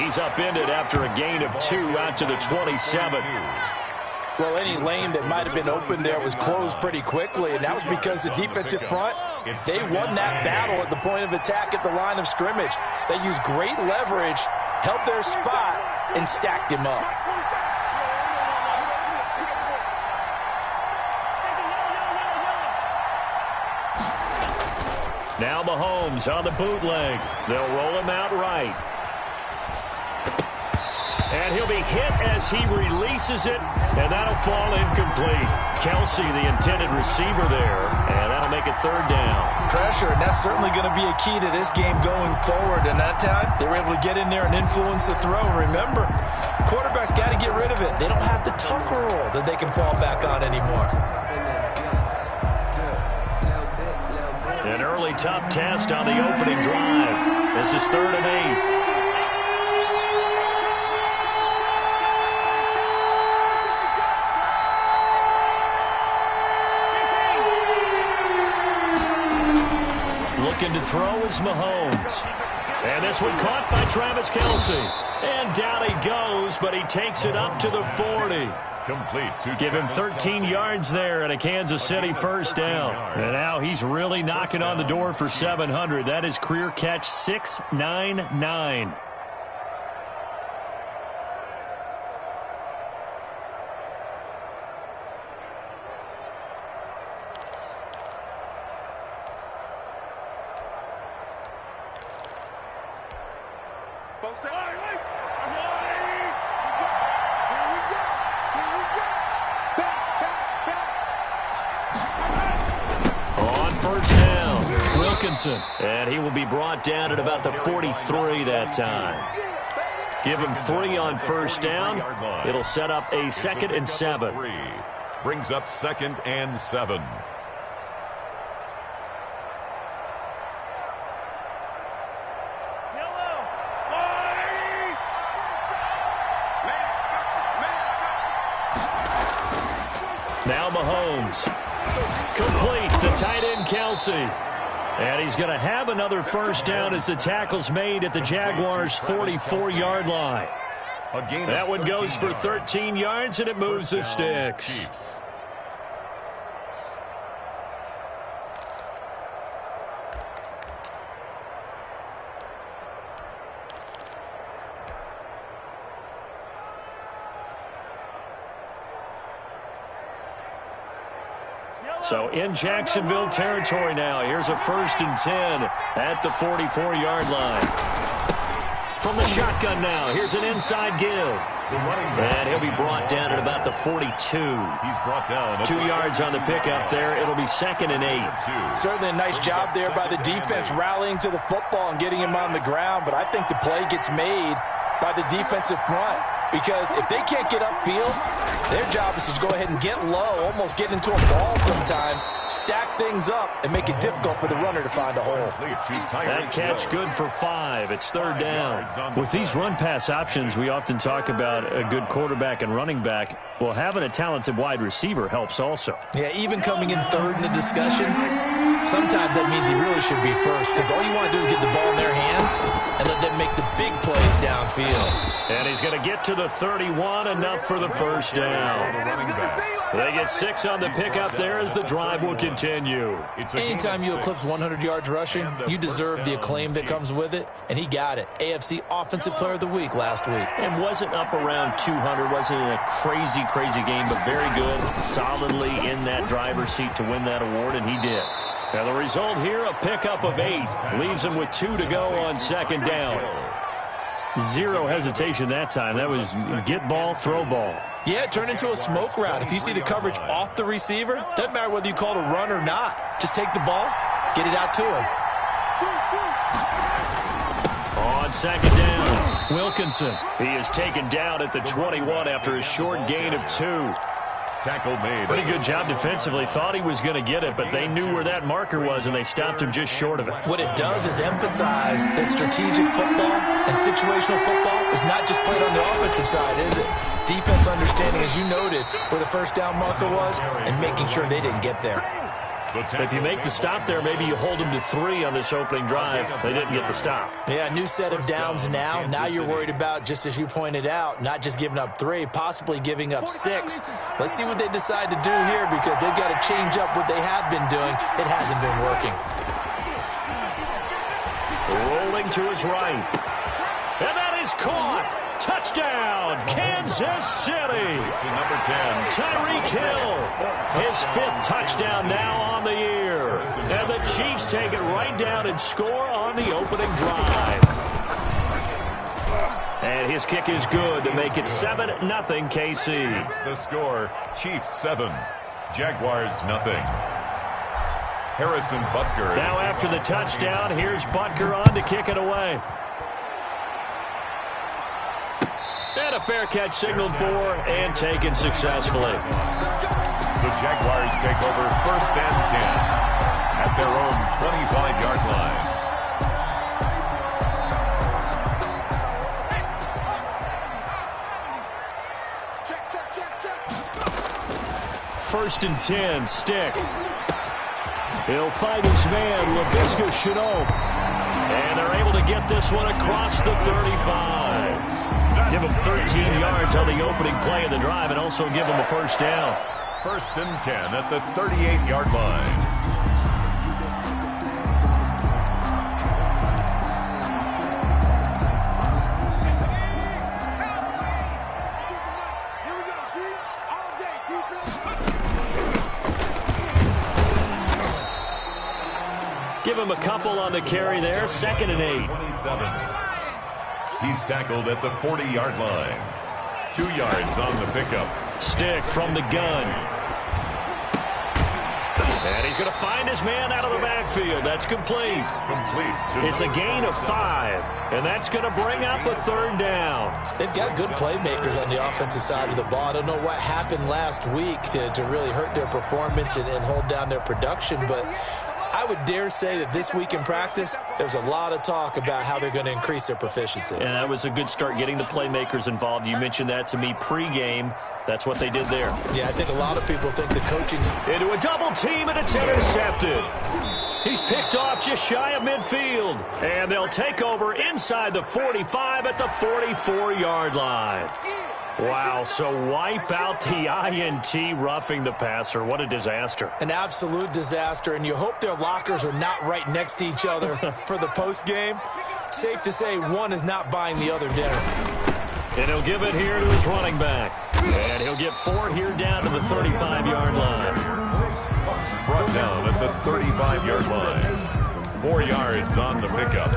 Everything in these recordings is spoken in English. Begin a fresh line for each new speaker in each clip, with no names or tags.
He's upended after a gain of 2 out to the 27.
Well, any lane that might have been open there was closed pretty quickly, and that was because the defensive front, they won that battle at the point of attack at the line of scrimmage. They used great leverage, held their spot, and stacked him up.
Now Mahomes on the bootleg. They'll roll him out right. And he'll be hit as he releases it, and that'll fall incomplete. Kelsey, the intended receiver there, and that'll make it third down.
Pressure, and that's certainly going to be a key to this game going forward. And that time, they were able to get in there and influence the throw. Remember, quarterbacks got to get rid of it. They don't have the tucker roll that they can fall back on anymore.
An early tough test on the opening drive. This is 3rd and 8. Looking to throw is Mahomes. And this one caught by Travis Kelsey. And down he goes, but he takes it up to the 40.
Complete.
Give him 13 yards there and a Kansas City first down. And now he's really knocking on the door for 700. That is career catch 699. And he will be brought down at about the 43 that time. Give him 3 on first down. It'll set up a 2nd and 7.
Brings up 2nd and 7.
Now Mahomes. Complete. The tight end Kelsey. And he's going to have another first down as the tackle's made at the Jaguars' 44-yard line. That one goes for 13 yards, and it moves the sticks. So in Jacksonville territory now. Here's a 1st and 10 at the 44-yard line. From the shotgun now, here's an inside give. And he'll be brought down at about the 42.
He's brought down
2 yards on the pickup there. It'll be 2nd and 8.
Certainly a nice job there by the defense rallying to the football and getting him on the ground. But I think the play gets made by the defensive front. Because if they can't get upfield, their job is to go ahead and get low, almost get into a ball sometimes, stack things up, and make it difficult for the runner to find a hole.
That catch good for 5. It's 3rd down. With these run-pass options, we often talk about a good quarterback and running back. Well, having a talented wide receiver helps also.
Yeah, even coming in 3rd in the discussion, sometimes that means he really should be first, because all you want to do is get the ball in their hands and let them make the big plays downfield.
And he's going to get to the 31, enough for the first down. They get 6 on the pickup there as the drive will continue.
Anytime you eclipse 100 yards rushing, you deserve the acclaim that comes with it, and he got it. AFC Offensive Player of the Week last week.
And wasn't up around 200, wasn't in a crazy game, but very good, solidly in that driver's seat to win that award, and he did. Now the result here, a pickup of 8. Leaves him with 2 to go on 2nd down. 0 hesitation that time. That was get ball, throw ball.
Yeah, it turned into a smoke route. If you see the coverage off the receiver, doesn't matter whether you call it a run or not. Just take the ball, get it out to him.
On 2nd down, Wilkinson. He is taken down at the 21 after a short gain of 2.
Tackle made.
Pretty good job defensively. Thought he was going to get it, but they knew where that marker was, and they stopped him just short of it.
What it does is emphasize that strategic football and situational football is not just played on the offensive side, is it? Defense understanding, as you noted, where the first down marker was and making sure they didn't get there.
If you make the stop there, maybe you hold them to 3 on this opening drive. They didn't get the stop.
Yeah, new set of downs now. Now you're worried about, just as you pointed out, not just giving up 3, possibly giving up 6. Let's see what they decide to do here, because they've got to change up what they have been doing. It hasn't been working.
Rolling to his right. And that is caught. Touchdown, Kansas City.
To number 10.
Tyreek Hill, his 5th touchdown now on the year. And the Chiefs take it right down and score on the opening drive. And his kick is good to make it 7-0 KC.
That's the score. Chiefs 7, Jaguars nothing. Harrison Butker.
Now after the touchdown, here's Butker on to kick it away. And a fair catch signaled for and taken successfully.
The Jaguars take over 1st and 10 at their own 25-yard line.
First and 10, Stick. He'll find his man, LaVisca Chenault. And they're able to get this one across the 35. Give him 13 yards on the opening play of the drive and also give him a first down.
1st and 10 at the 38-yard line.
Give him a couple on the carry there. 2nd and 8.
27. He's tackled at the 40-yard line. 2 yards on the pickup.
Stick from the gun. And he's going to find his man out of the backfield. That's complete. It's a gain of 5. And that's going to bring up a 3rd down.
They've got good playmakers on the offensive side of the ball. I don't know what happened last week to really hurt their performance and hold down their production, but I would dare say that this week in practice, there's a lot of talk about how they're going to increase their proficiency.
And that was a good start, getting the playmakers involved. You mentioned that to me pregame. That's what they did there.
Yeah, I think a lot of people think the coaching's
into a double team, and it's intercepted. He's picked off just shy of midfield. And they'll take over inside the 45 at the 44-yard line. Wow, so wipe out the INT, roughing the passer. What a disaster.
An absolute disaster, and you hope their lockers are not right next to each other for the postgame. Safe to say one is not buying the other dinner.
And he'll give it here to his running back. And he'll get 4 here down to the 35-yard line.
Brought down at the 35-yard line. 4 yards on the pickup.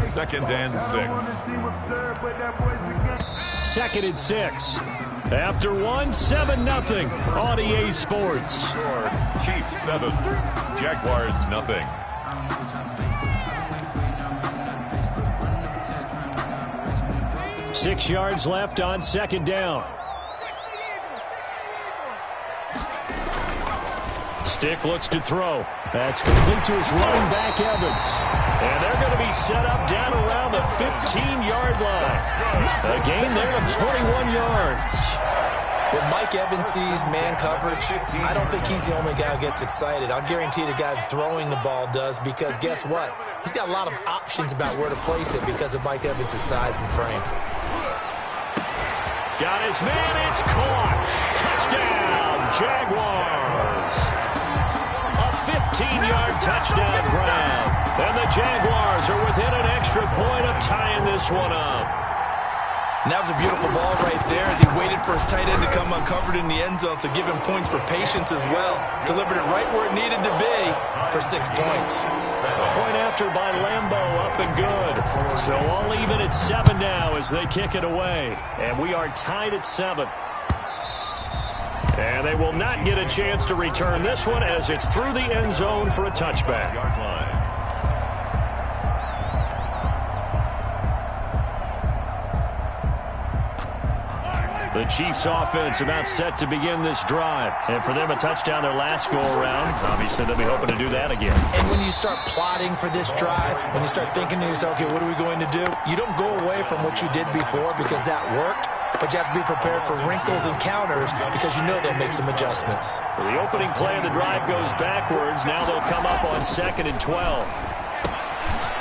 2nd and 6.
2nd and 6. After 1, 7-0 on EA Sports.
Chiefs 7, Jaguars nothing.
Six yards left on 2nd down. Stick looks to throw. That's complete to his running back, Evans. And they're going to be set up down around the 15-yard line. A gain there of 21 yards.
When Mike Evans sees man coverage, I don't think he's the only guy who gets excited. I'll guarantee the guy throwing the ball does, because guess what? He's got a lot of options about where to place it because of Mike Evans' size and frame.
Got his man, it's caught. Touchdown, Jaguars. A 15-yard touchdown grab. And the Jaguars are within an extra point of tying this one up.
And that was a beautiful ball right there as he waited for his tight end to come uncovered in the end zone, so give him points for patience as well. Delivered it right where it needed to be for 6 points.
Point after by Lambeau, up and good. So all even at 7 now as they kick it away. And we are tied at 7. And they will not get a chance to return this one as it's through the end zone for a touchback. The Chiefs offense about set to begin this drive. And for them, a touchdown their last go-around. Obviously, they'll be hoping to do that again.
And when you start plotting for this drive, when you start thinking to yourself, okay, what are we going to do? You don't go away from what you did before because that worked. but you have to be prepared for wrinkles and counters because you know they'll make some adjustments.
So the opening play of the drive goes backwards. Now they'll come up on 2nd and 12.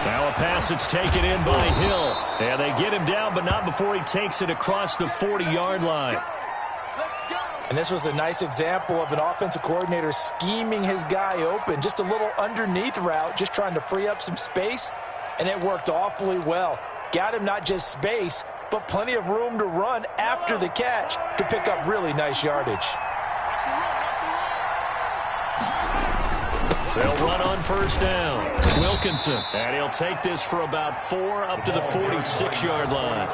Now a pass that's taken in by Hill. And they get him down, but not before he takes it across the 40-yard line.
And this was a nice example of an offensive coordinator scheming his guy open. Just a little underneath route, just trying to free up some space, and it worked awfully well. Got him not just space, but plenty of room to run after the catch to pick up really nice yardage.
They'll run on first down. Wilkinson. And he'll take this for about 4 up to the 46-yard line.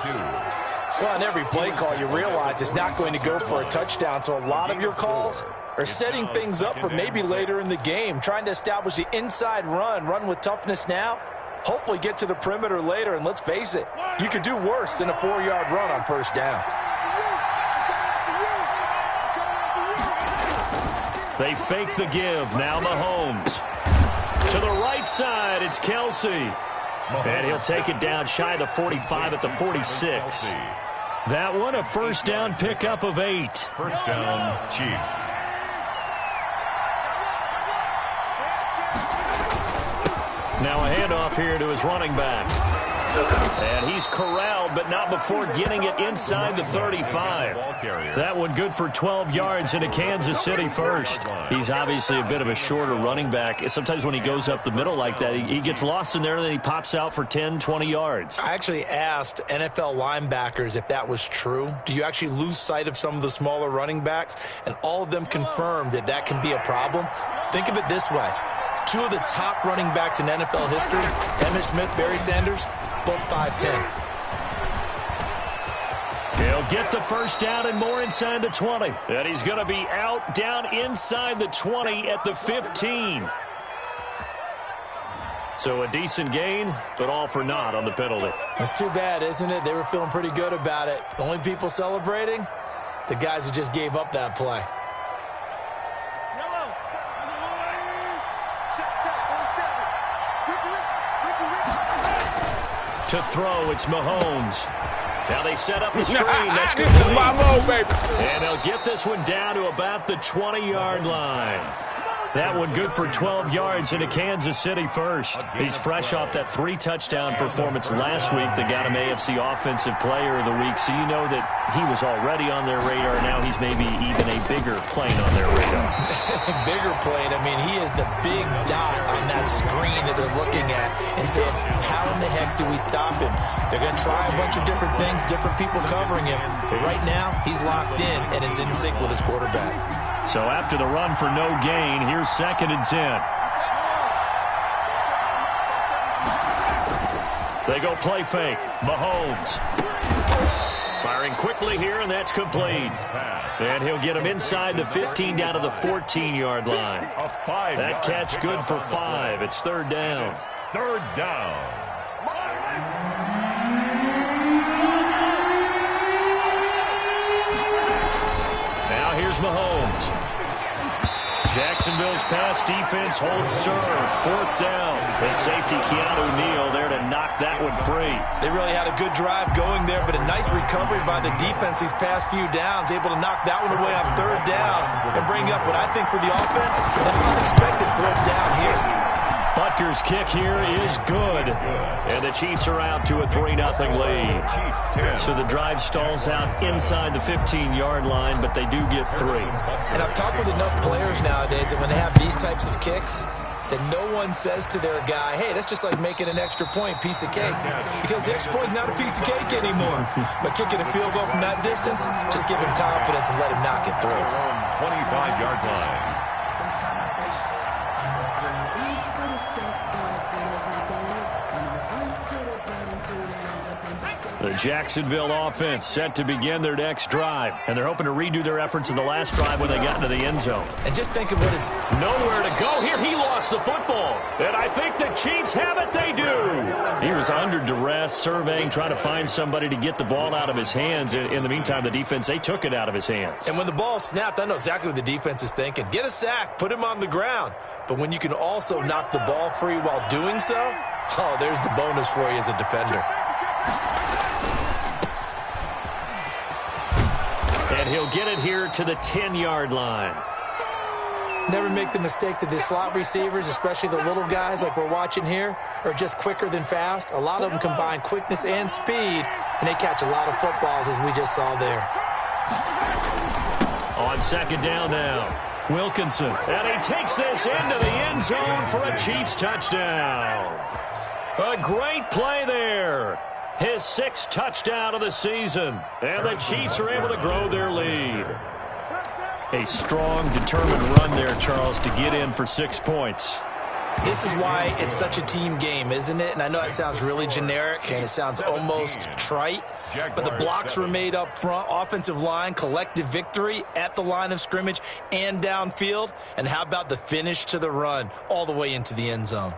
Well, on every play call, you realize it's not going to go for a touchdown, so a lot of your calls are setting things up for maybe later in the game, trying to establish the inside run with toughness now, hopefully get to the perimeter later, and let's face it, you could do worse than a 4-yard run on first down.
They fake the give. Now Mahomes. To the right side, it's Kelsey. And he'll take it down shy of the 45 at the 46. That one, a first down pickup of 8.
First down, Chiefs.
Now a handoff here to his running back. And he's corralled, but not before getting it inside the 35. That one good for 12 yards into Kansas City first. He's obviously a bit of a shorter running back. Sometimes when he goes up the middle like that, he gets lost in there, and then he pops out for 10, 20 yards.
I actually asked NFL linebackers if that was true. Do you actually lose sight of some of the smaller running backs? And all of them confirmed that that can be a problem. Think of it this way. 2 of the top running backs in NFL history, Emmitt Smith, Barry Sanders, both 5'10".
He'll get the first down and more inside the 20. And he's going to be out down inside the 20 at the 15. So a decent gain, but all for naught on the penalty.
It's too bad, isn't it? They were feeling pretty good about it. The only people celebrating, the guys who just gave up that play.
To throw, it's Mahomes. Now they set up the screen. That's good.
This is my move, baby.
And they'll get this one down to about the 20-yard line. That one good for 12 yards into Kansas City first. He's fresh off that 3-touchdown performance last week that got him AFC Offensive Player of the Week. So you know that he was already on their radar. Now he's maybe even a bigger plane on their radar.
Bigger plane. I mean, he is the big dot on that screen that they're looking at and saying, how in the heck do we stop him? They're going to try a bunch of different things, different people covering him. But right now, he's locked in and is in sync with his quarterback.
So after the run for no gain, here's 2nd and 10. They go play fake. Mahomes. Firing quickly here, and that's complete. And he'll get him inside the 15 down to the 14-yard line. That catch good for 5. It's 3rd down.
3rd down.
Now here's Mahomes. Jacksonville's pass defense holds serve. 4th down. The safety, Keanu Neal, there to knock that one free.
They really had a good drive going there, but a nice recovery by the defense these past few downs, able to knock that one away on 3rd down and bring up what I think for the offense, an unexpected 4th down here.
Butker's kick here is good. And the Chiefs are out to a 3-0 lead. So the drive stalls out inside the 15-yard line, but they do get 3.
And I've talked with enough players nowadays that when they have these types of kicks, that no one says to their guy, hey, that's just like making an extra point, piece of cake. Because the extra point is not a piece of cake anymore. But kicking a field goal from that distance, just give him confidence and let him knock it through.
25-yard line.
The Jacksonville offense set to begin their next drive. And they're hoping to redo their efforts in the last drive when they got into the end zone.
And just think of what it's...
Nowhere to go here. He lost the football. And I think the Chiefs have it. They do. He was under duress, surveying, trying to find somebody to get the ball out of his hands. In the meantime, the defense, they took it out of his hands.
And when the ball snapped, I know exactly what the defense is thinking. Get a sack. Put him on the ground. But when you can also knock the ball free while doing so, oh, there's the bonus for you as a defender.
he'll get it here to the 10-yard line.
Never make the mistake that the slot receivers, especially the little guys like we're watching here, are just quicker than fast. A lot of them combine quickness and speed, and they catch a lot of footballs, as we just saw there.
On second down now, Wilkinson. And he takes this into the end zone for a Chiefs touchdown. A great play there. His 6th touchdown of the season. And the Chiefs are able to grow their lead. A strong, determined run there, Charles, to get in for 6 points.
This is why it's such a team game, isn't it? And I know it sounds really generic and it sounds almost trite, but the blocks were made up front, offensive line, collective victory at the line of scrimmage and downfield. And how about the finish to the run all the way into the end zone?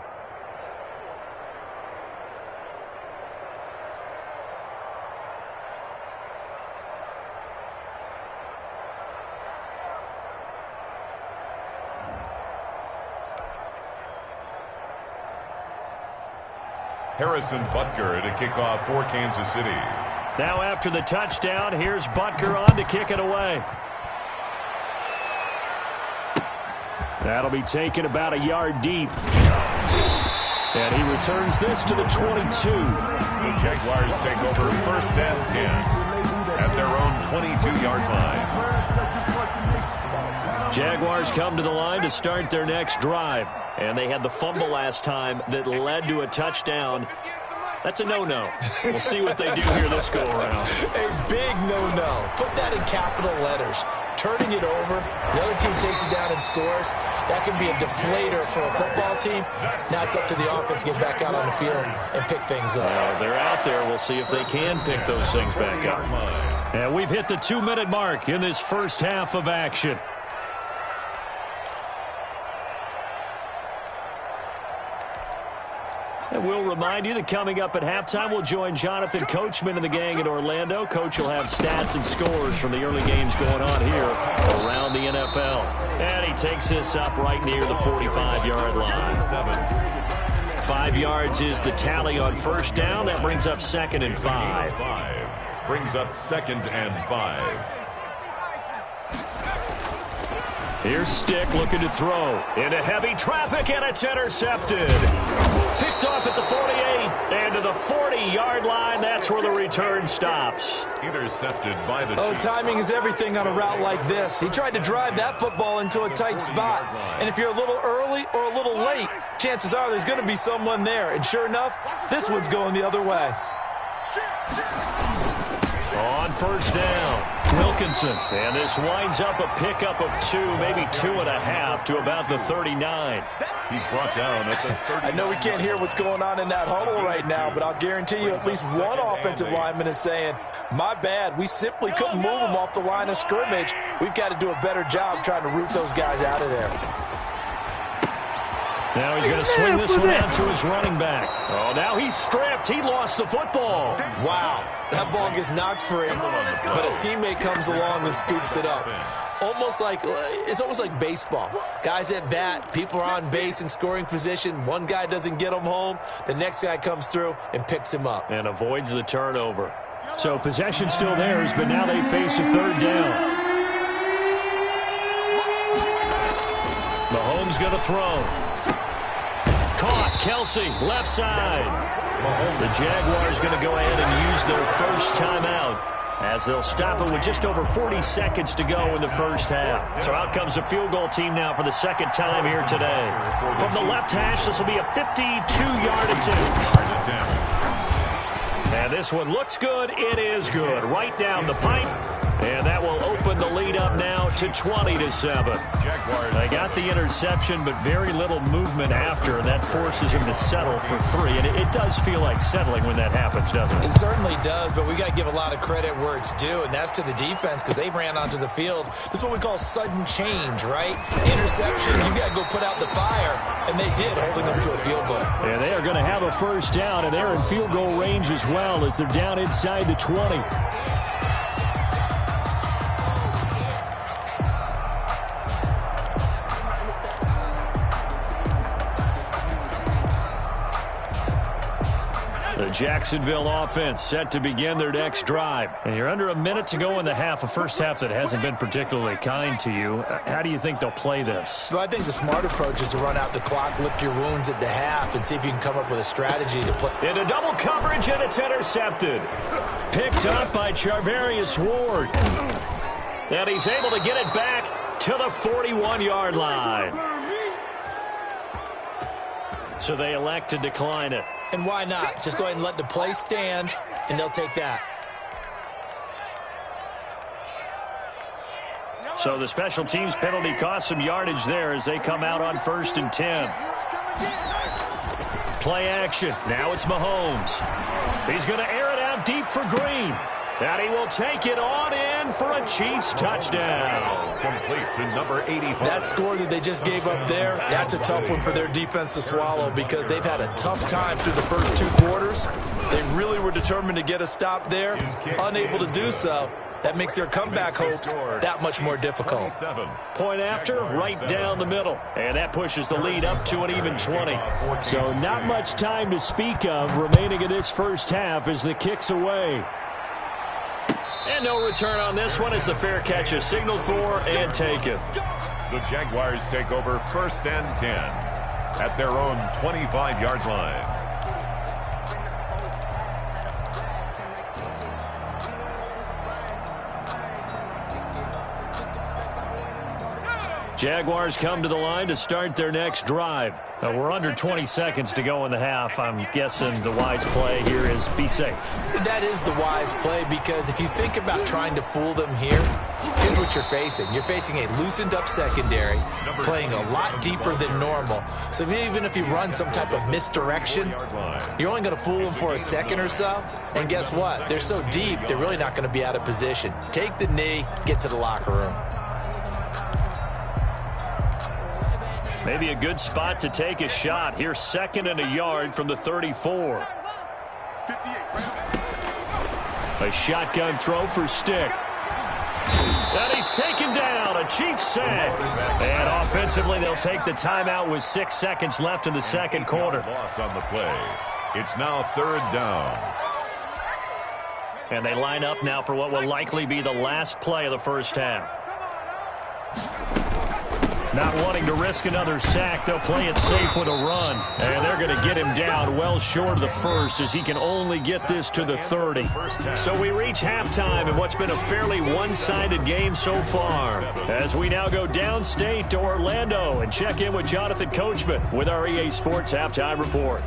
Harrison Butker to kick off for Kansas City.
Now after the touchdown, here's Butker on to kick it away. That'll be taken about a yard deep. And he returns this to the 22.
The Jaguars take over first and 10 at their own 22-yard line.
Jaguars come to the line to start their next drive. And they had the fumble last time that led to a touchdown. That's a no-no. We'll see what they do here this go-around.
A big no-no. Put that in capital letters. Turning it over, the other team takes it down and scores. That can be a deflator for a football team. Now it's up to the offense to get back out on the field and pick things up.
They're out there. We'll see if they can pick those things back up. And we've hit the 2-minute mark in this first half of action. And we'll remind you that coming up at halftime, we'll join Jonathan Coachman and the gang in Orlando. Coach will have stats and scores from the early games going on here around the NFL. And he takes this up right near the 45-yard line. 5 yards is the tally on first down. That brings up 2nd and 5.
Brings up 2nd and 5.
Here's Stick looking to throw into heavy traffic, and it's intercepted. Picked off at the 48 and to the 40-yard line. That's where the return stops.
Intercepted by the Chiefs.
Timing is everything on a route like this. He tried to drive that football into a tight spot. And if you're a little early or a little late, chances are there's going to be someone there. And sure enough, this one's going the other way.
On first down, Wilkinson. And this winds up a pickup of 2, maybe 2.5 to about the 39.
He's brought down at the 39.
I know we can't hear what's going on in that huddle right now, but I'll guarantee you at least one offensive lineman is saying, my bad, we simply couldn't move them off the line of scrimmage. We've got to do a better job trying to root those guys out of there.
Now he's going to swing this one out to his running back. Oh, now he's stripped. He lost the football.
Wow, that ball gets knocked free, but a teammate comes along and scoops it up. It's almost like baseball. Guys at bat, people are on base in scoring position. One guy doesn't get him home. The next guy comes through and picks him up.
And avoids the turnover. So possession still theirs, but now they face a third down. Mahomes going to throw. Caught. Kelsey, left side. The Jaguars going to go ahead and use their first timeout as they'll stop it with just over 40 seconds to go in the first half. So out comes the field goal team now for the second time here today. From the left hash, this will be a 52-yard attempt. And this one looks good. It is good. Right down the pipe. And that will open the lead up now to 20-7. They got the interception, but very little movement after, and that forces him to settle for 3. And it does feel like settling when that happens, doesn't it?
It certainly does, but we got to give a lot of credit where it's due, and that's to the defense because they ran onto the field. This is what we call sudden change, right? Interception, you got to go put out the fire, and they did, holding them to a field goal.
And they are going to have a first down, and they're in field goal range as well as they're down inside the 20. The The Jacksonville offense set to begin their next drive. And you're under a minute to go in the half, a first half that hasn't been particularly kind to you. How do you think they'll play this?
Well, I think the smart approach is to run out the clock, lick your wounds at the half, and see if you can come up with a strategy to play.
Into double coverage, and it's intercepted. Picked up by Charvarius Ward. And he's able to get it back to the 41-yard line. So they elect to decline it.
And why not? Just go ahead and let the play stand, and they'll take that.
So the special teams penalty cost some yardage there as they come out on 1st and 10. Play action. Now it's Mahomes. He's going to air it out deep for Green. And he will take it on in for a Chiefs touchdown.
Complete to number 85.
That score that they just gave up there, that's a tough one for their defense to swallow because they've had a tough time through the first 2 quarters. They really were determined to get a stop there, unable to do so. That makes their comeback hopes that much more difficult.
Point after, right down the middle. And that pushes the lead up to an even 20. So not much time to speak of remaining in this first half as the kick's away. And no return on this one as the fair catch is signaled for and taken.
The Jaguars take over 1st and 10 at their own 25-yard line.
Jaguars come to the line to start their next drive. We're under 20 seconds to go in the half. I'm guessing the wise play here is be safe.
That is the wise play because if you think about trying to fool them here, here's what you're facing. You're facing a loosened up secondary, playing a lot deeper than normal. So even if you run some type of misdirection, you're only going to fool them for a second or so. And guess what? They're so deep, they're really not going to be out of position. Take the knee, get to the locker room.
Maybe a good spot to take a shot. Here's 2nd and a yard from the 34. A shotgun throw for Stick. And he's taken down. A Chiefs sack. And offensively, they'll take the timeout with 6 seconds left in the second quarter.
Loss on the play. It's now 3rd down.
And they line up now for what will likely be the last play of the first half. Not wanting to risk another sack, they'll play it safe with a run. And they're going to get him down well short of the first as he can only get this to the 30. So we reach halftime in what's been a fairly one-sided game so far. As we now go downstate to Orlando and check in with Jonathan Coachman with our EA Sports Halftime Report.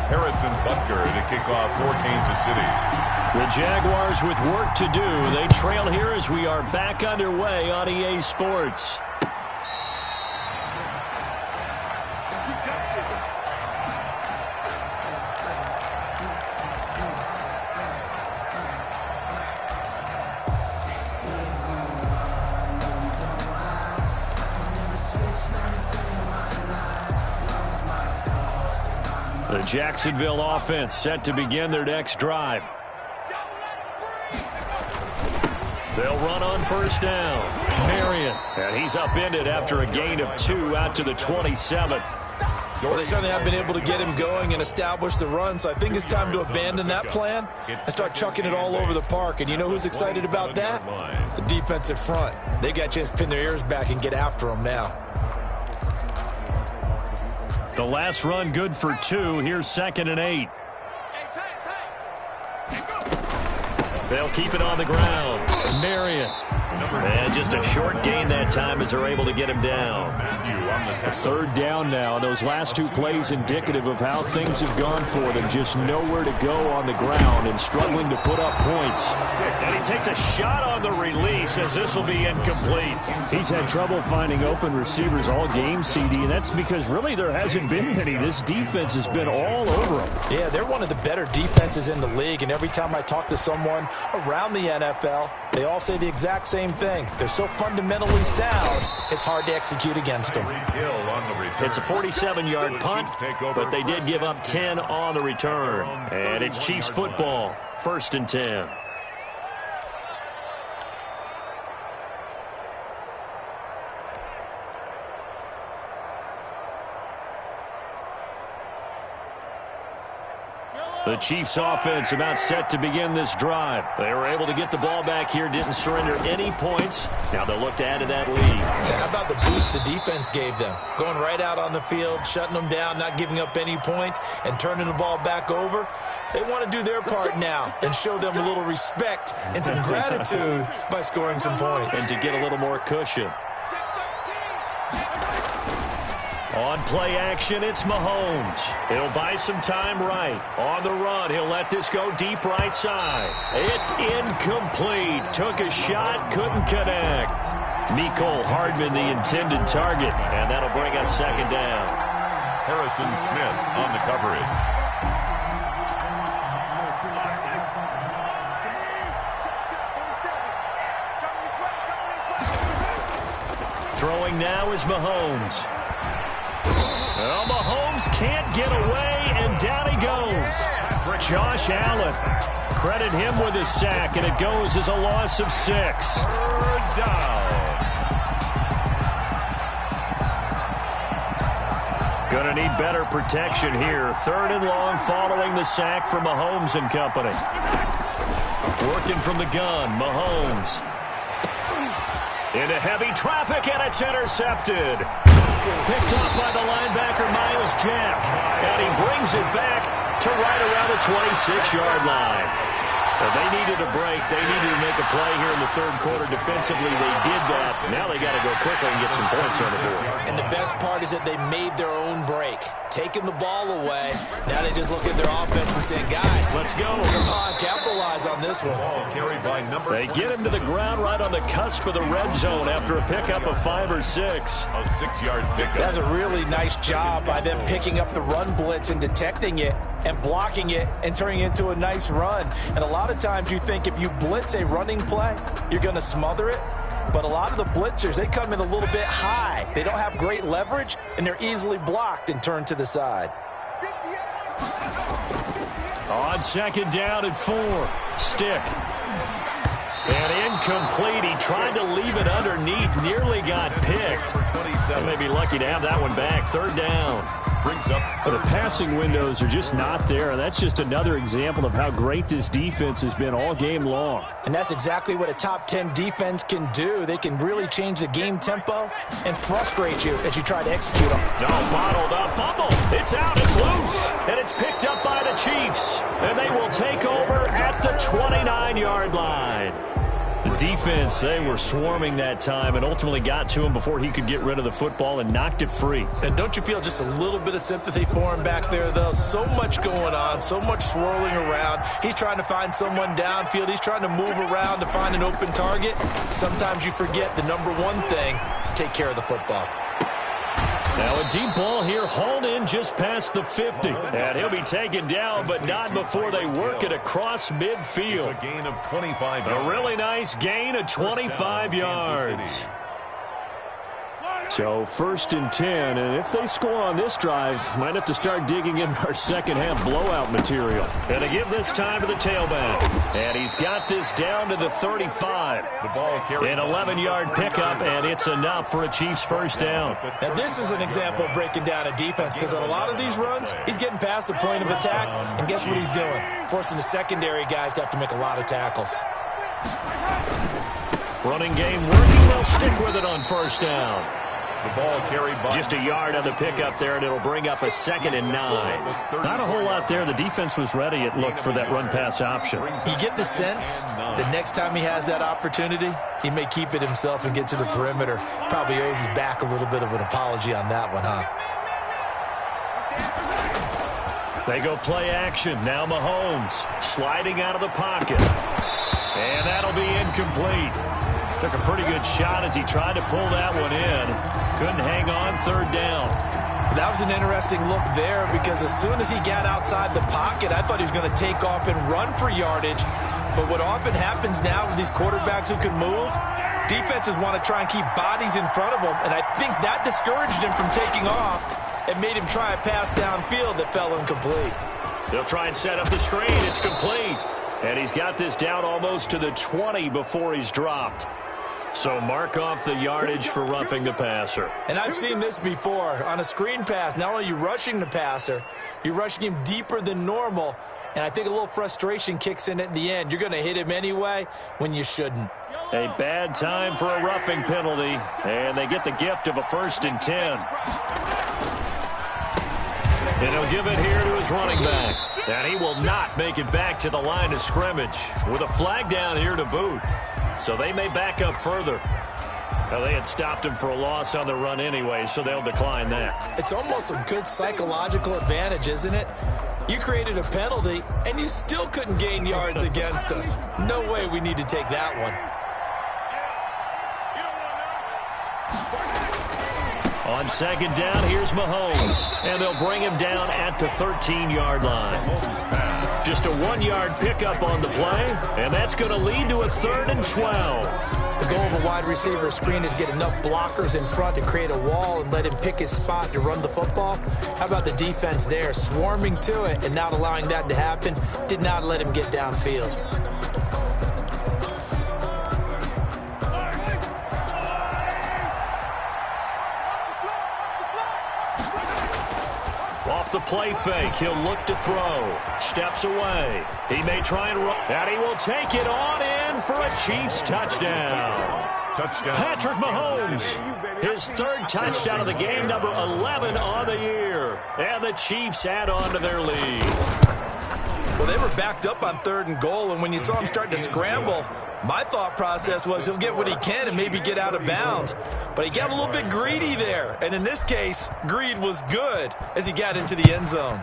Harrison Butker to kick off for Kansas City.
The Jaguars with work to do. They trail here as we are back underway on EA Sports. The Jacksonville offense set to begin their next drive. They'll run on 1st down. Marion. And he's upended after a gain of 2 out to the 27.
Well, they certainly have been able to get him going and establish the run, so I think it's time to abandon that plan and start chucking it all over the park. And you know who's excited about that? The defensive front. They got a chance to pin their ears back and get after him now.
The last run good for 2. Here's 2nd and 8. They'll keep it on the ground. Marion. And just a short gain that time as they're able to get him down. A 3rd down now. Those last 2 plays indicative of how things have gone for them. Just nowhere to go on the ground and struggling to put up points. And he takes a shot on the release as this will be incomplete. He's had trouble finding open receivers all game, CD, and that's because really there hasn't been many. This defense has been all over them.
Yeah, they're one of the better defenses in the league, and every time I talk to someone around the NFL, they all say the exact same thing. They're so fundamentally sound, it's hard to execute against them.
It's a 47-yard punt, but they did give up 10 on the return. And it's Chiefs football, 1st and 10. The Chiefs offense about set to begin this drive. They were able to get the ball back here, didn't surrender any points. Now they'll look to add to that lead.
Yeah, how about the boost the defense gave them? Going right out on the field, shutting them down, not giving up any points, and turning the ball back over. They want to do their part now and show them a little respect and some gratitude by scoring some points.
And to get a little more cushion. On play action, it's Mahomes. He'll buy some time right. On the run, he'll let this go deep right side. It's incomplete. Took a shot, couldn't connect. Mecole Hardman, the intended target, and that'll bring up second down.
Harrison Smith on the coverage.
Throwing now is Mahomes. Well, Mahomes can't get away, and down he goes. Josh Allen. Credit him with his sack, and it goes as a loss of 6.
Third down.
Gonna need better protection here. 3rd and long following the sack from Mahomes and company. Working from the gun, Mahomes. Into heavy traffic, and it's intercepted. Picked up by the linebacker, Myles Jack. And he brings it back to right around the 26-yard line. Well, they needed a break. They needed to make a play here in the 3rd quarter. Defensively, they did that. Now they got to go quickly and get some points on the board.
And the best part is that they made their own break. Taking the ball away. Now they just look at their offense and saying, guys,
let's go.
Come on, capitalize on this one.
Ball carried by number
They get him to the ground right on the cusp of the red zone after a pickup of 5 or 6.
A 6-yard pickup.
That's a really nice job by them picking up the run blitz and detecting it and blocking it and turning it into a nice run. And a lot of times you think if you blitz a running play, you're going to smother it. But a lot of the blitzers, they come in a little bit high. They don't have great leverage, and they're easily blocked and turned to the side.
On 2nd down and 4. Stick. And incomplete. He tried to leave it underneath. Nearly got picked. They may be lucky to have that one back. 3rd down.
Brings up
the passing windows are just not there. That's just another example of how great this defense has been all game long.
And that's exactly what a top 10 defense can do. They can really change the game tempo and frustrate you as you try to execute them.
No, bottled up, fumble. It's out, it's loose. And it's picked up by the Chiefs. And they will take over at the 29-yard line. The defense, they were swarming that time and ultimately got to him before he could get rid of the football and knocked it free.
And don't you feel just a little bit of sympathy for him back there, though? So much going on, so much swirling around. He's trying to find someone downfield. He's trying to move around to find an open target. Sometimes you forget the number one thing, take care of the football.
Now a deep ball here, hauled in just past the 50. And he'll be taken down, but not before they work it across midfield.
It's a gain of 25 yards.
A really nice gain of 25 yards. So 1st and 10, and if they score on this drive, might have to start digging in our second-half blowout material. And to give this time to the tailback. And he's got this down to the 35.
The ball carried.
An 11-yard pickup, and it's enough for a Chiefs 1st down.
Now, this is an example of breaking down a defense, because on a lot of these runs, he's getting past the point of attack, and guess what he's doing? Forcing the secondary guys to have to make a lot of tackles.
Running game working. They'll stick with it on 1st down.
The ball carried by
just a yard on the pickup there, and it'll bring up a 2nd and 9. Not a whole lot there. The defense was ready, it looked, for that run-pass option.
You get the sense that next time he has that opportunity, he may keep it himself and get to the perimeter. Probably owes his back a little bit of an apology on that one, huh?
They go play action. Now Mahomes sliding out of the pocket. And that'll be incomplete. Took a pretty good shot as he tried to pull that one in. Couldn't hang on. 3rd down.
That was an interesting look there, because as soon as he got outside the pocket, I thought he was going to take off and run for yardage. But what often happens now with these quarterbacks who can move, defenses want to try and keep bodies in front of them, and I think that discouraged him from taking off and made him try a pass downfield that fell incomplete.
They'll try and set up the screen. It's complete. And he's got this down almost to the 20 before he's dropped. So mark off the yardage for roughing the passer.
And I've seen this before. On a screen pass, not only are you rushing the passer, you're rushing him deeper than normal, And I think a little frustration kicks in at the end. You're going to hit him anyway when you shouldn't.
A bad time for a roughing penalty, and they get the gift of a 1st and 10. And he'll give it here to his running back. And he will not make it back to the line of scrimmage with a flag down here to boot. So they may back up further. Well, they had stopped him for a loss on the run anyway, so they'll decline that.
It's almost a good psychological advantage, isn't it? You created a penalty, and you still couldn't gain yards against us. No way we need to take that one.
On 2nd down, here's Mahomes, and they'll bring him down at the 13-yard line. Just a 1-yard pickup on the play, and that's going to lead to a 3rd and 12.
The goal of a wide receiver screen is get enough blockers in front to create a wall and let him pick his spot to run the football. How about the defense there, swarming to it and not allowing that to happen? Did not let him get downfield.
Off the play fake, he'll look to throw. Steps away. He may try and run, and he will take it on in for a Chiefs touchdown. Patrick Mahomes, his 3rd touchdown of the game, number 11 on the year. And the Chiefs add on to their lead.
Well, they were backed up on 3rd and goal, and when you saw him start to scramble, my thought process was he'll get what he can and maybe get out of bounds. But he got a little bit greedy there. And in this case, greed was good as he got into the end zone.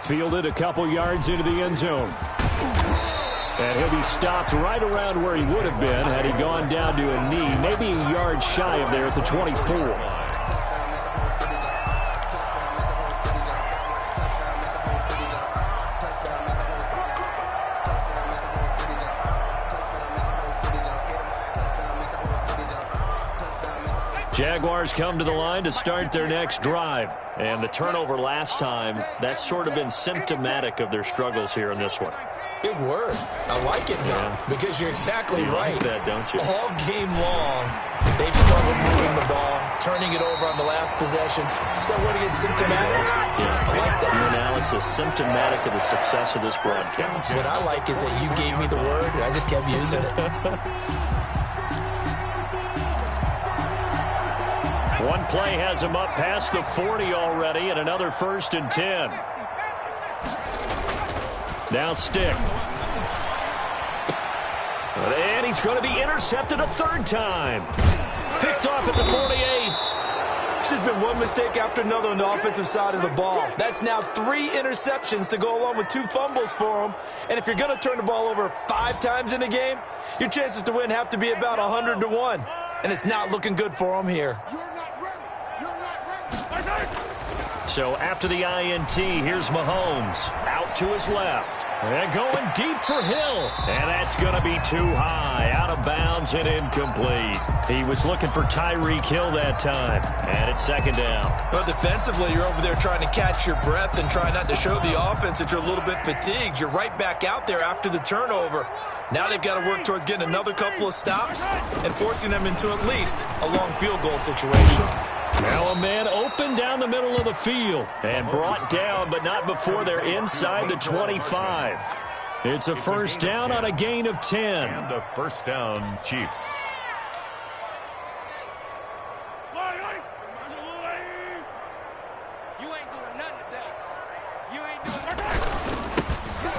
Fielded a couple yards into the end zone. And he'll be stopped right around where he would have been had he gone down to a knee, maybe a yard shy of there at the 24. Jaguars come to the line to start their next drive. And the turnover last time, that's sort of been symptomatic of their struggles here in this one.
Big word. I like it, though, because you're exactly right.
Like that, don't you?
All game long, they've struggled moving the ball, turning it over on the last possession. So what do you get, symptomatic?
Yeah,
I like that.
Your analysis, symptomatic of the success of this broadcast.
What I like is that you gave me the word, and I just kept using it.
One play has him up past the 40 already, and another 1st and 10. Now stick. And he's going to be intercepted a 3rd time. Picked off at the 48.
This has been one mistake after another on the offensive side of the ball. That's now 3 interceptions to go along with 2 fumbles for him. And if you're going to turn the ball over 5 times in a game, your chances to win have to be about 100 to 1. And it's not looking good for him here.
So after the INT, here's Mahomes out to his left. And going deep for Hill. And that's going to be too high. Out of bounds and incomplete. He was looking for Tyreek Hill that time. And it's 2nd down.
Well, defensively, you're over there trying to catch your breath and try not to show the offense that you're a little bit fatigued. You're right back out there after the turnover. Now they've got to work towards getting another couple of stops and forcing them into at least a long field goal situation.
Now a man open down the middle of the field and brought down, but not before they're inside the 25. It's a 1st down on a gain of 10.
And a 1st down, Chiefs.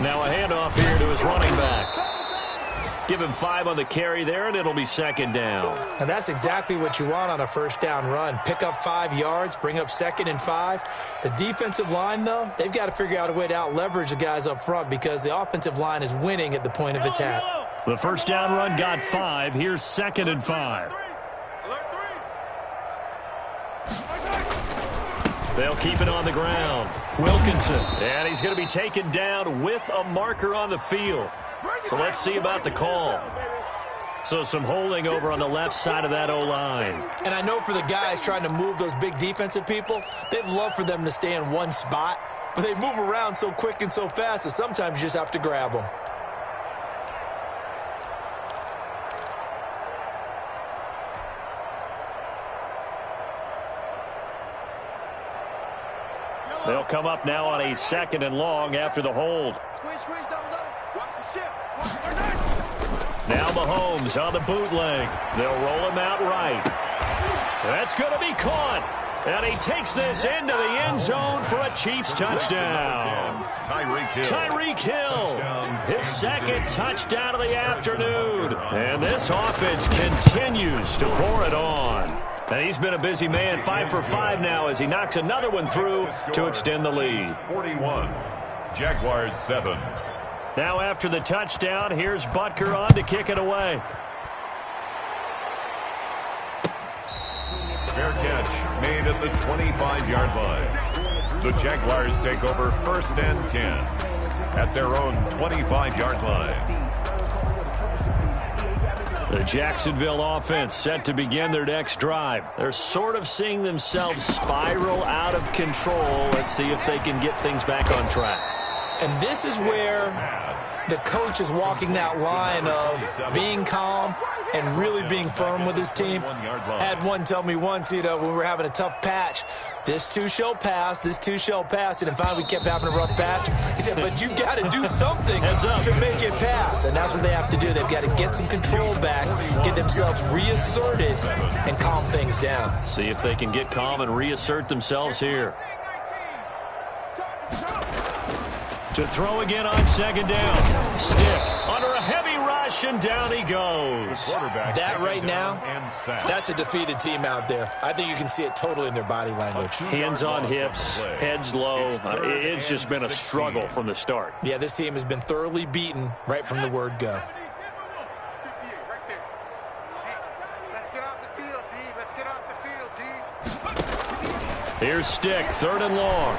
Now a handoff here to his running back. Give him 5 on the carry there, and it'll be 2nd down.
And that's exactly what you want on a 1st down run. Pick up 5 yards, bring up 2nd and 5. The defensive line, though, they've got to figure out a way to out-leverage the guys up front because the offensive line is winning at the point of attack.
The 1st down run got 5. Here's 2nd and 5. They'll keep it on the ground. Wilkinson, and he's going to be taken down with a marker on the field. So let's see about the call. So some holding over on the left side of that O-line.
And I know for the guys trying to move those big defensive people, they'd love for them to stay in one spot. But they move around so quick and so fast that sometimes you just have to grab them.
They'll come up now on a 2nd and long after the hold.
Squeeze, double. Watch the shift.
Now Mahomes on the bootleg. They'll roll him out right. That's going to be caught. And he takes this into the end zone for a Chiefs touchdown. Tyreek Hill, his 2nd touchdown of the afternoon. And this offense continues to pour it on. And he's been a busy man, 5 for 5 now as he knocks another one through to extend the lead.
41, Jaguars 7.
Now after the touchdown, here's Butker on to kick it away.
Fair catch made at the 25-yard line. The Jaguars take over 1st and 10 at their own 25-yard line.
The Jacksonville offense set to begin their next drive. They're sort of seeing themselves spiral out of control. Let's see if they can get things back on track.
And this is where the coach is walking that line of being calm and really being firm with his team. Had one tell me once, when we were having a tough patch, this too shall pass, this too shall pass. And finally we kept having a rough patch. He said, but you've got to do something to make it pass. And that's what they have to do. They've got to get some control back, get themselves reasserted, and calm things down.
See if they can get calm and reassert themselves here. To throw again on 2nd down. Stick under a heavy rush, and down he goes.
That right now, that's a defeated team out there. I think you can see it totally in their body language.
Hands on hips, heads low. It's just been a struggle from the start.
Yeah, this team has been thoroughly beaten right from the word go.
Let's get off the field, D. Let's get off the field, D.
Here's Stick, 3rd and long.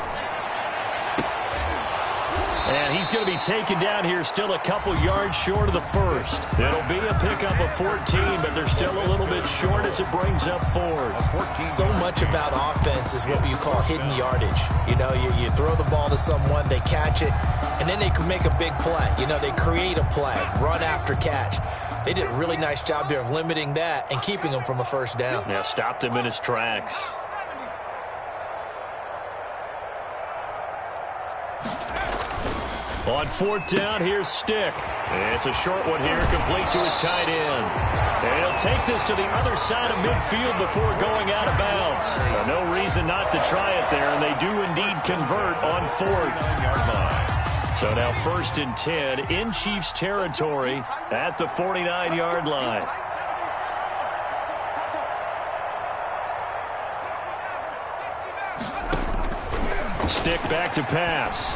And he's going to be taken down here, still a couple yards short of the 1st. It'll be a pickup of 14, but they're still a little bit short as it brings up 4th.
So much about offense is what you call hidden yardage. You throw the ball to someone, they catch it, and then they can make a big play. They create a play, run after catch. They did a really nice job there of limiting that and keeping him from a 1st down.
Yeah, stopped him in his tracks. On 4th down, here's Stick. It's a short one here, complete to his tight end. And he'll take this to the other side of midfield before going out of bounds. No reason not to try it there, and they do indeed convert on 4th. So now 1st and 10 in Chiefs territory at the 49-yard line. Stick back to pass.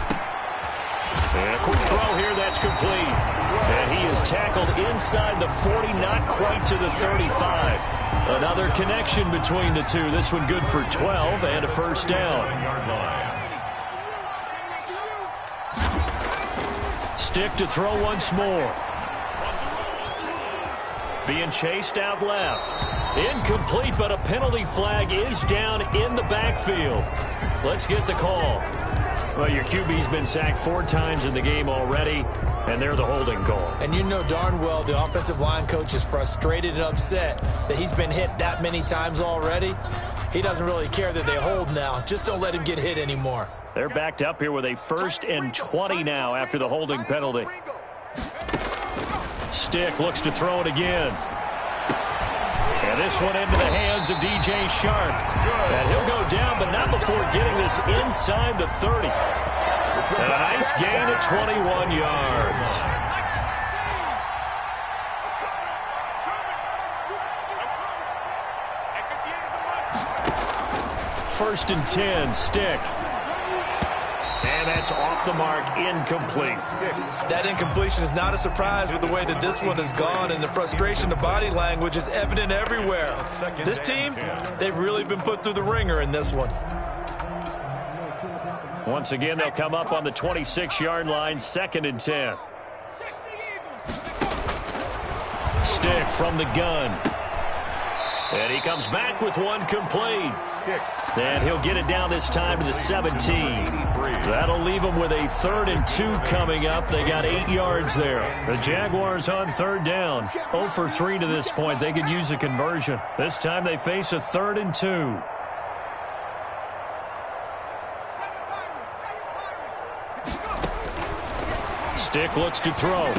And a quick throw here, that's complete. And he is tackled inside the 40, not quite to the 35. Another connection between the two. This one good for 12 and a 1st down. Stick to throw once more. Being chased out left. Incomplete, but a penalty flag is down in the backfield. Let's get the call. Well, your QB's been sacked 4 times in the game already, and they're the holding call.
And you know darn well the offensive line coach is frustrated and upset that he's been hit that many times already. He doesn't really care that they hold now. Just don't let him get hit anymore.
They're backed up here with a 1st and 20 now after the holding penalty. Stick looks to throw it again. And this one into the hands of DJ Shark. And he'll go down, but not before getting this inside the 30. And a nice gain at 21 yards. 1st and 10, Stick. And that's off the mark, incomplete.
That incompletion is not a surprise with the way that this one has gone, and the frustration, the body language is evident everywhere. This team, they've really been put through the ringer in this one.
Once again, they'll come up on the 26-yard line, 2nd and 10. Stick from the gun. And he comes back with one complete. And he'll get it down this time to the 17. That'll leave them with a 3rd and 2 coming up. They got 8 yards there. The Jaguars on 3rd down. 0 for 3 to this point. They could use a conversion. This time they face a 3rd and 2. Stick looks to throw.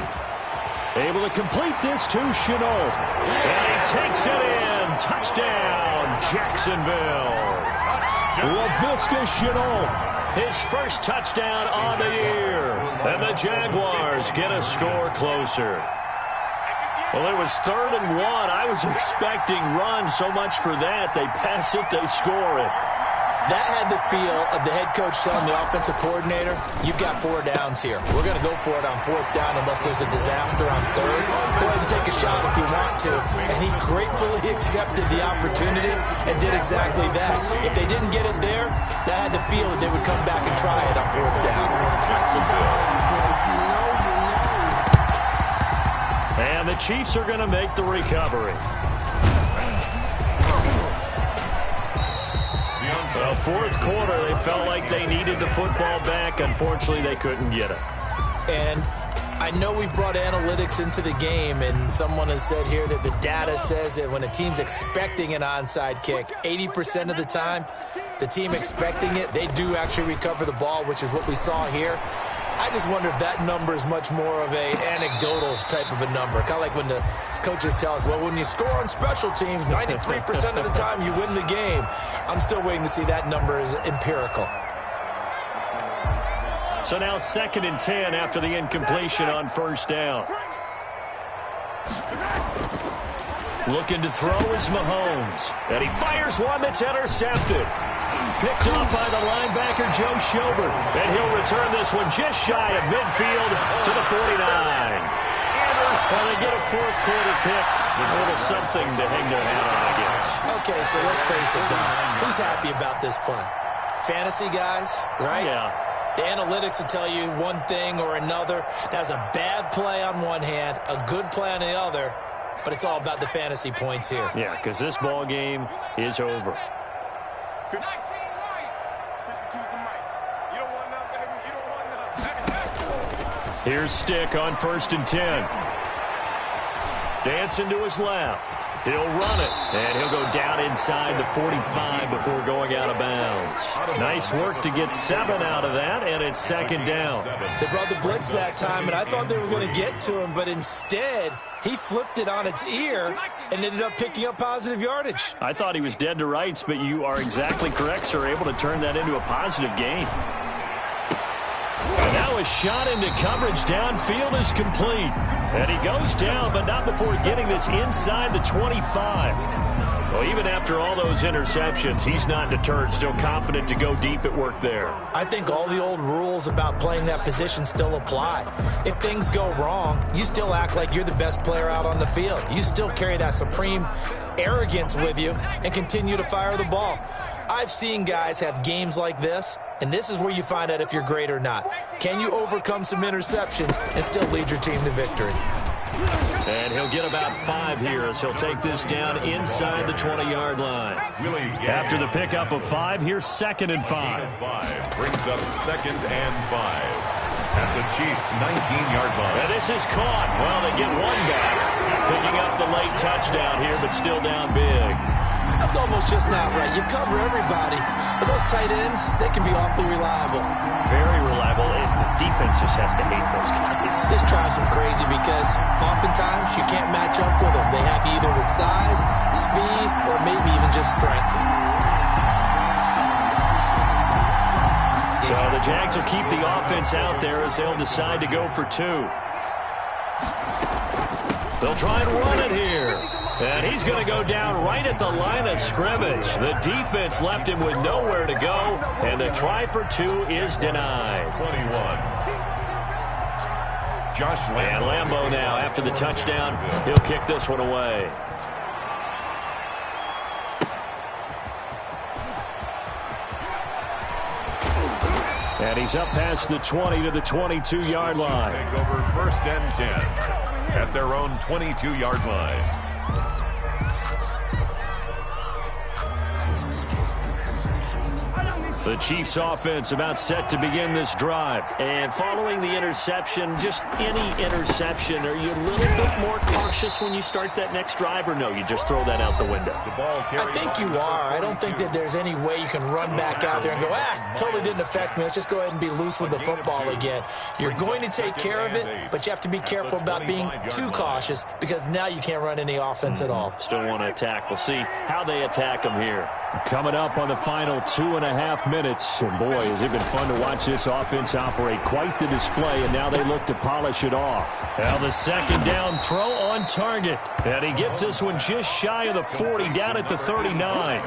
Able to complete this to Chenault. And he takes it in. Touchdown, Jacksonville. LaVisca Chenault, his first touchdown on the year. And the Jaguars get a score closer. Well, it was 3rd and 1. I was expecting run, so much for that. They pass it, they score it.
That had the feel of the head coach telling the offensive coordinator, you've got 4 downs here. We're going to go for it on 4th down unless there's a disaster on 3rd. Go ahead and take a shot if you want to. And he gratefully accepted the opportunity and did exactly that. If they didn't get it there, that had the feel that they would come back and try it on 4th down.
And the Chiefs are going to make the recovery. The 4th quarter, they felt like they needed the football back. Unfortunately, they couldn't get it.
And I know we've brought analytics into the game, and someone has said here that the data says that when a team's expecting an onside kick, 80% of the time, the team expecting it, they do actually recover the ball, which is what we saw here. I just wonder if that number is much more of a anecdotal type of a number. Kind of like when the coaches tell us, well, when you score on special teams, 93% of the time you win the game. I'm still waiting to see that number is empirical.
So now 2nd and 10 after the incompletion on 1st down. Looking to throw is Mahomes. And he fires one that's intercepted. Picked up by the linebacker, Joe Schobert. And he'll return this one just shy of midfield to the 49. Well, they get a 4th quarter pick. A little something to hang their hat on, I guess.
Okay, so let's face it, though. Who's happy about this play? Fantasy guys, right?
Yeah.
The analytics will tell you one thing or another. That's a bad play on one hand, a good play on the other, but it's all about the fantasy points here.
Yeah, because this ball game is over. Here's Stick on 1st and 10. Dancing to his left. He'll run it, and he'll go down inside the 45 before going out of bounds. Nice work to get 7 out of that, and it's 2nd down.
They brought the blitz that time, and I thought they were going to get to him, but instead, he flipped it on its ear and ended up picking up positive yardage.
I thought he was dead to rights, but you are exactly correct, sir, able to turn that into a positive gain. And now a shot into coverage downfield is complete. And he goes down, but not before getting this inside the 25. Well, even after all those interceptions, he's not deterred, still confident to go deep at work there.
I think all the old rules about playing that position still apply. If things go wrong, you still act like you're the best player out on the field. You still carry that supreme arrogance with you and continue to fire the ball. I've seen guys have games like this, and this is where you find out if you're great or not. Can you overcome some interceptions and still lead your team to victory?
And he'll get about 5 here as he'll take this down inside the 20-yard line. After the pickup of 5, here's 2nd and 5.
Brings up 2nd and 5 at the Chiefs' 19-yard line.
And this is caught. Well, they get 1 back. Picking up the late touchdown here, but still down big.
That's almost just not right. You cover everybody. But those tight ends, they can be awfully reliable.
Very reliable. The defense just has to hate those guys.
This drives them crazy because oftentimes you can't match up with them. They have you either with size, speed, or maybe even just strength.
So the Jags will keep the offense out there as they'll decide to go for 2. They'll try and run it here. And he's going to go down right at the line of scrimmage. The defense left him with nowhere to go, and the try for 2 is denied.
21. Josh Lambo.
And Lambo now, after the touchdown, he'll kick this one away. And he's up past the 20 to the 22-yard line.
Take over 1st and 10 at their own 22-yard line.
The Chiefs offense about set to begin this drive. And following the interception, just any interception, are you a little bit more cautious when you start that next drive, or no, you just throw that out the window?
I think you are. I don't think that there's any way you can run back out there and go, totally didn't affect me. Let's just go ahead and be loose with the football again. You're going to take care of it, but you have to be careful about being too cautious because now you can't run any offense at all.
Still want to attack. We'll see how they attack them here. Coming up on the final 2.5 minutes. And boy, has it been fun to watch this offense operate. Quite the display, and now they look to polish it off. Now the second down throw on target. And he gets this one just shy of the 40, down at the 39.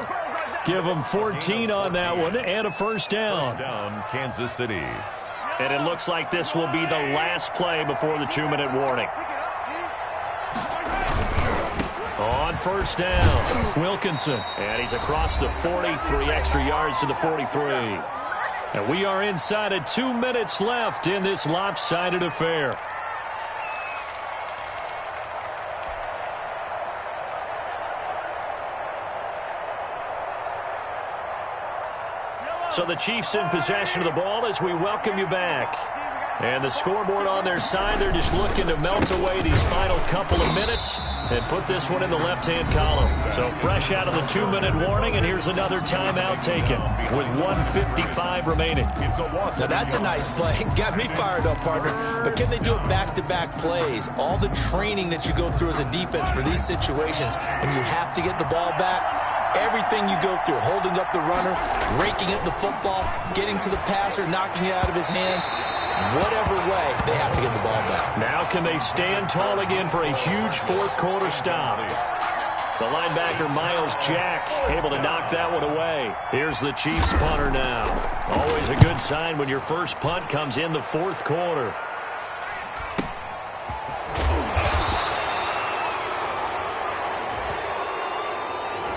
Give him 14 on that one and a first down.
First down, Kansas City.
And it looks like this will be the last play before the 2-minute warning. On first down, Wilkinson. And he's across the 40, 3 extra yards to the 43. And we are inside of 2 minutes left in this lopsided affair. So the Chiefs in possession of the ball as we welcome you back. And the scoreboard on their side, they're just looking to melt away these final couple of minutes and put this one in the left-hand column. So fresh out of the 2-minute warning, and here's another timeout taken with 1:55 remaining.
Now that's a nice play. Got me fired up, partner. But can they do it back-to-back plays? All the training that you go through as a defense for these situations, when you have to get the ball back, everything you go through, holding up the runner, raking at the football, getting to the passer, knocking it out of his hands, whatever way, they have to get the ball back.
Now can they stand tall again for a huge fourth-quarter stop? The linebacker, Miles Jack, able to knock that one away. Here's the Chiefs punter now. Always a good sign when your first punt comes in the fourth quarter.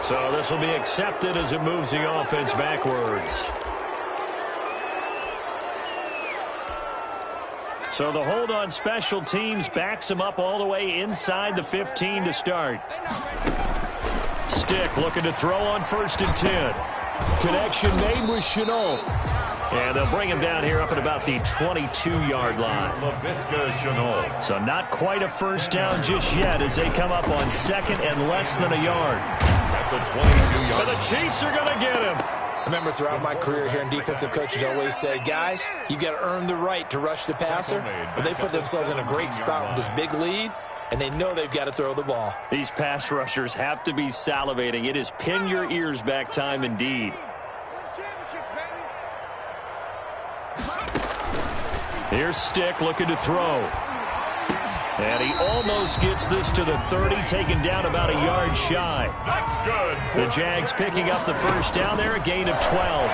So this will be accepted as it moves the offense backwards. So the hold on special teams backs him up all the way inside the 15 to start. Stick looking to throw on 1st and 10. Connection made with Chenault. And they'll bring him down here up at about the 22-yard line. So not quite a first down just yet as they come up on 2nd and less than a yard.
At the 22-yard
And the Chiefs are going to get him.
I remember throughout my career here in defensive coaches always say, guys, you got to earn the right to rush the passer. But they put themselves in a great spot with this big lead, and they know they've got to throw the ball.
These pass rushers have to be salivating. It is pin your ears back time indeed. Here's Stick looking to throw. And he almost gets this to the 30, taken down about a yard shy.
That's good.
The Jags picking up the first down there, a gain of 12.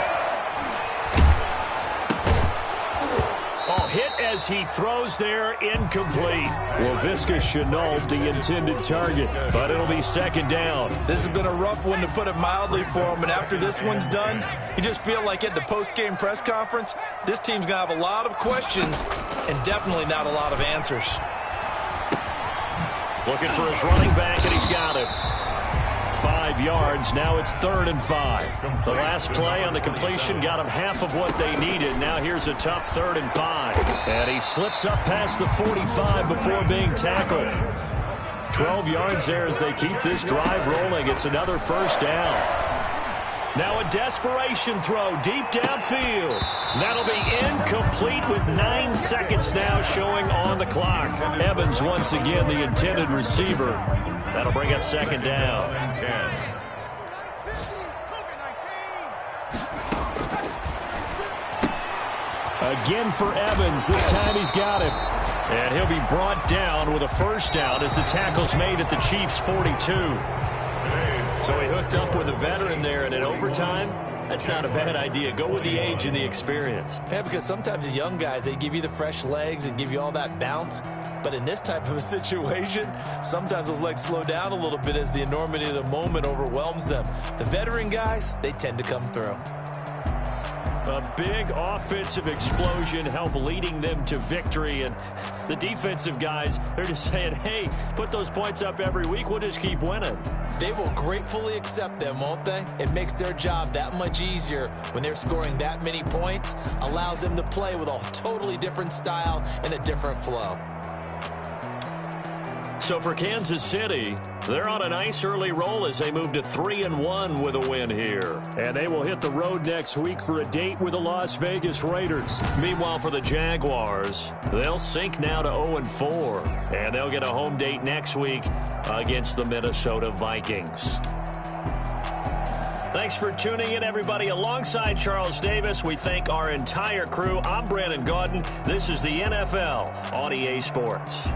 Oh, hit as he throws there, incomplete. Well, Visca Chenault, the intended target, but it'll be 2nd down.
This has been a rough one, to put it mildly, for him. And after this one's done, you just feel like at the post-game press conference, this team's going to have a lot of questions and definitely not a lot of answers.
Looking for his running back, and he's got it. 5 yards. Now it's 3rd and 5. The last play on the completion got him half of what they needed. Now here's a tough 3rd and 5. And he slips up past the 45 before being tackled. 12 yards there as they keep this drive rolling. It's another first down. Now a desperation throw deep downfield. That'll be incomplete with 9 seconds now showing on the clock. Evans once again the intended receiver. That'll bring up 2nd down.
10.
Again for Evans. This time he's got him. And he'll be brought down with a first down as the tackle's made at the Chiefs' 42. So he hooked up with a veteran there, and in overtime, that's not a bad idea. Go with the age and the experience.
Yeah, because sometimes the young guys, they give you the fresh legs and give you all that bounce. But in this type of a situation, sometimes those legs slow down a little bit as the enormity of the moment overwhelms them. The veteran guys, they tend to come through.
A big offensive explosion help leading them to victory. And the defensive guys, they're just saying, hey, put those points up every week. We'll just keep winning.
They will gratefully accept them, won't they? It makes their job that much easier when they're scoring that many points, allows them to play with a totally different style and a different flow.
So for Kansas City, they're on a nice early roll as they move to 3-1 with a win here.
And they will hit the road next week for a date with the Las Vegas Raiders.
Meanwhile, for the Jaguars, they'll sink now to 0-4. And they'll get a home date next week against the Minnesota Vikings. Thanks for tuning in, everybody. Alongside Charles Davis, we thank our entire crew. I'm Brandon Gaudin. This is the NFL on EA Sports.